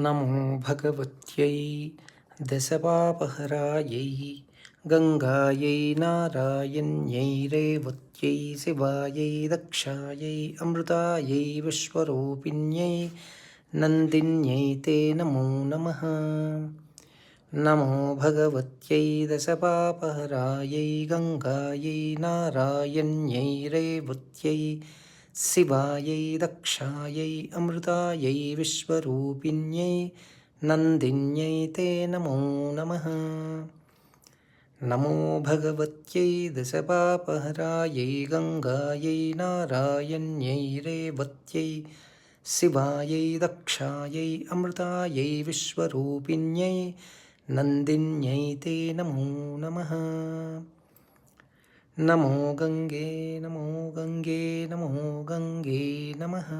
नमो भगवत्यै दशपापहरायै गङ्गायै नारायण्यै रेवत्यै शिवायै दक्षायै अमृतायै विश्वरूपिण्यै नन्दिन्यै ते नमो नमः। नमो भगवत्यै दशपापहरायै गङ्गायै नारायण्यै रेवत्यै शिवायै दक्षायै अमृतायै विश्वरूपिण्यै नन्दिन्यै ते नमो नमः। नमो भगवत्यै दशपापहरायै गङ्गायै नारायण्यै रेवत्यै शिवायै दक्षायै अमृतायै विश्वरूपिण्यै नन्दिन्यै ते नमो नमः। नमो गङ्गे नमो गङ्गे नमो गङ्गे नमः।